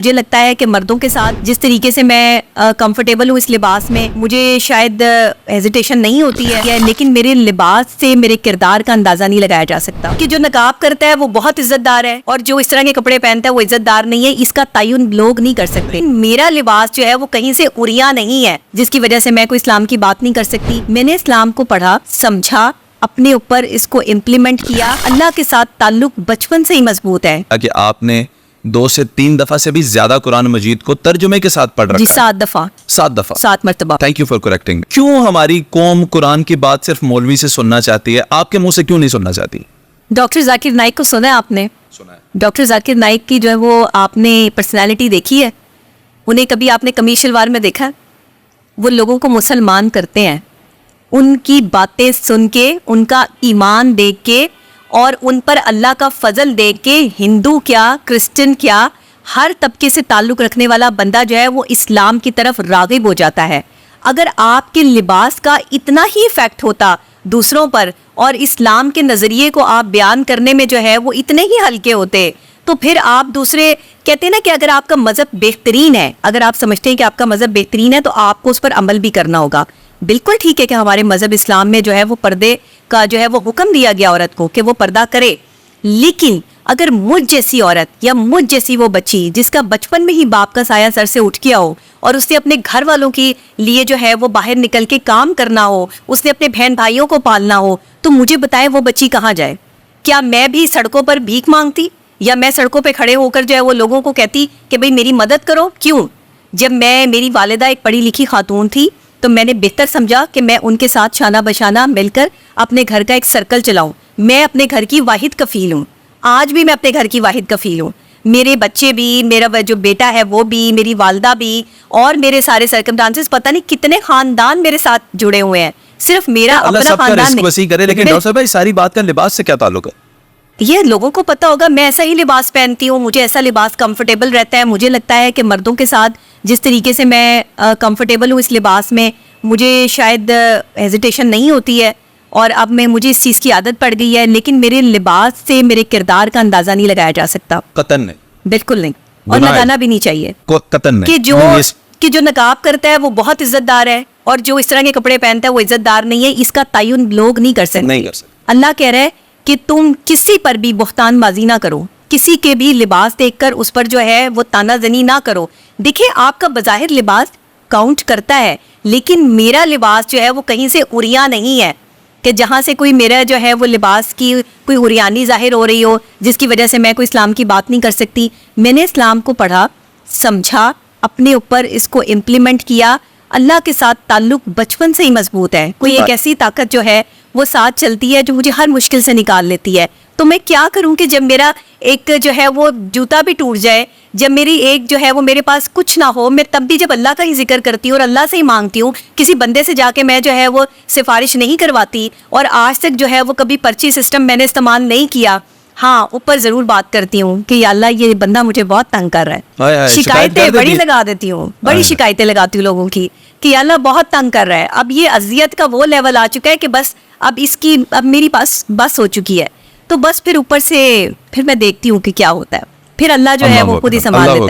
مجھے لگتا ہے کہ مردوں کے ساتھ جس طریقے سے میں کمفرٹیبل ہوں اس لباس میں، مجھے شاید ہیزیٹیشن نہیں ہوتی ہے، لیکن میرے لباس سے میرے کردار کا اندازہ نہیں لگایا جا سکتا کہ جو نقاب کرتا ہے وہ بہت عزت دار ہے اور جو اس طرح کے کپڑے پہنتا ہے وہ عزت دار نہیں ہے. اس کا تعین لوگ نہیں کر سکتے. میرا لباس جو ہے وہ کہیں سے عریاں نہیں ہے جس کی وجہ سے میں کوئی اسلام کی بات نہیں کر سکتی. میں نے اسلام کو پڑھا، سمجھا، اپنے اوپر اس کو امپلیمنٹ کیا. اللہ کے ساتھ تعلق بچپن سے ہی مضبوط ہے. کہ آپ نے 2 سے 3 دفعہ سے بھی زیادہ قرآن مجید کو ترجمے کے ساتھ پڑھ رکھا ہے. جی 7 دفعہ 7 مرتبہ. Thank you for correcting. کیوں ہماری قوم قرآن کی بات صرف مولوی سے سننا چاہتی ہے، آپ کے منہ سے کیوں نہیں سننا چاہتی؟ ڈاکٹر ذاکر نائک کو سنا ہے آپ نے؟ سنا ہے. ڈاکٹر ذاکر نائک کی جو ہے وہ آپ نے پرسنالٹی دیکھی ہے؟ انہیں کبھی آپ نے قمیص شلوار میں دیکھا ہے؟ وہ لوگوں کو مسلمان کرتے ہیں. ان کی باتیں سن کے، ان کا ایمان دیکھ کے اور ان پر اللہ کا فضل دیکھ کے ہندو کیا، کرسچن کیا، ہر طبقے سے تعلق رکھنے والا بندہ جو ہے وہ اسلام کی طرف راغب ہو جاتا ہے. اگر آپ کے لباس کا اتنا ہی افیکٹ ہوتا دوسروں پر اور اسلام کے نظریے کو آپ بیان کرنے میں جو ہے وہ اتنے ہی ہلکے ہوتے، تو پھر آپ دوسرے کہتے ہیں نا کہ اگر آپ کا مذہب بہترین ہے، اگر آپ سمجھتے ہیں کہ آپ کا مذہب بہترین ہے تو آپ کو اس پر عمل بھی کرنا ہوگا. بالکل ٹھیک ہے کہ ہمارے مذہب اسلام میں جو ہے وہ پردے کا جو ہے وہ حکم دیا گیا عورت کو کہ وہ پردہ کرے، لیکن اگر مجھ جیسی عورت یا مجھ جیسی وہ بچی جس کا بچپن میں ہی باپ کا سایہ سر سے اٹھ گیا ہو اور اس نے اپنے گھر والوں کے لیے جو ہے وہ باہر نکل کے کام کرنا ہو، اس نے اپنے بہن بھائیوں کو پالنا ہو، تو مجھے بتائے وہ بچی کہاں جائے؟ کیا میں بھی سڑکوں پر بھیک مانگتی یا میں سڑکوں پہ کھڑے ہو کر جو ہے وہ لوگوں کو کہتی کہ بھئی میری مدد کرو؟ کیوں؟ جب میری والدہ ایک پڑھی لکھی خاتون تھی تو میں نے بہتر سمجھا کہ میں ان کے ساتھ شانہ بشانہ مل کر اپنے گھر کا ایک سرکل چلاؤں. میں اپنے گھر کی واحد کفیل ہوں. آج بھی میں اپنے گھر کی واحد کفیل ہوں. میرے بچے بھی، میرا جو بیٹا ہے وہ بھی، میری والدہ بھی، اور میرے سارے سرکمسٹانسز پتہ نہیں کتنے خاندان میرے ساتھ جڑے ہوئے ہیں. صرف میرا اپنا خاندان نہیں. وسیع کرے، لیکن ڈاکٹر صاحب اس ساری بات کا لباس سے کیا تعلق ہے؟ یہ لوگوں کو پتہ ہوگا. میں ایسا ہی لباس پہنتی ہوں، مجھے ایسا لباس کمفرٹیبل رہتا ہے. مجھے لگتا ہے کہ مردوں کے ساتھ جس طریقے سے میں کمفرٹیبل ہوں اس لباس میں، مجھے شاید ہیزیٹیشن نہیں ہوتی ہے اور اب مجھے اس چیز کی عادت پڑ گئی ہے، لیکن میرے لباس سے میرے کردار کا اندازہ نہیں لگایا جا سکتا. قطن نہیں، بالکل نہیں، اور لگانا بھی نہیں چاہیے. قطن نہیں کہ جو نقاب کرتا ہے وہ بہت عزت دار ہے اور جو اس طرح کے کپڑے پہنتا ہے وہ عزت دار نہیں ہے. اس کا تعین لوگ نہیں کر سکتے. اللہ کہہ رہا ہے کہ تم کسی پر بھی بہتان بازی نہ کرو، کسی کے بھی لباس دیکھ کر اس پر جو ہے وہ تانا زنی نہ کرو. دیکھیں آپ کا بظاہر لباس کاؤنٹ کرتا ہے، لیکن میرا لباس جو ہے وہ کہیں سے عریاں نہیں ہے کہ جہاں سے کوئی میرا جو ہے وہ لباس کی کوئی عریانی ظاہر ہو رہی ہو جس کی وجہ سے میں کوئی اسلام کی بات نہیں کر سکتی. میں نے اسلام کو پڑھا، سمجھا، اپنے اوپر اس کو امپلیمنٹ کیا. اللہ کے ساتھ تعلق بچپن سے ہی مضبوط ہے. کوئی ایک ایسی طاقت جو ہے وہ ساتھ چلتی ہے جو مجھے ہر مشکل سے نکال لیتی ہے. تو میں کیا کروں کہ جب میرا ایک جو ہے وہ جوتا بھی ٹوٹ جائے، جب میری ایک جو ہے وہ میرے پاس کچھ نہ ہو، میں تب بھی جب اللہ کا ہی ذکر کرتی ہوں اور اللہ سے ہی مانگتی ہوں. کسی بندے سے جا کے میں جو ہے وہ سفارش نہیں کرواتی، اور آج تک جو ہے وہ کبھی پرچی سسٹم میں نے استعمال نہیں کیا. ہاں، اوپر ضرور بات کرتی ہوں کہ یا اللہ یہ بندہ مجھے بہت تنگ کر رہا ہے. شکایتیں بڑی لگا دیتی ہوں، بڑی شکایتیں لگاتی ہوں لوگوں کی کہ یا اللہ بہت تنگ کر رہا ہے. اب یہ اذیت کا وہ لیول آ چکا ہے کہ بس اب میری پاس بس ہو چکی ہے. تو بس پھر اوپر سے پھر میں دیکھتی ہوں کہ کیا ہوتا ہے. پھر اللہ جو ہے وہ خود ہی سنبھال لیتا ہے.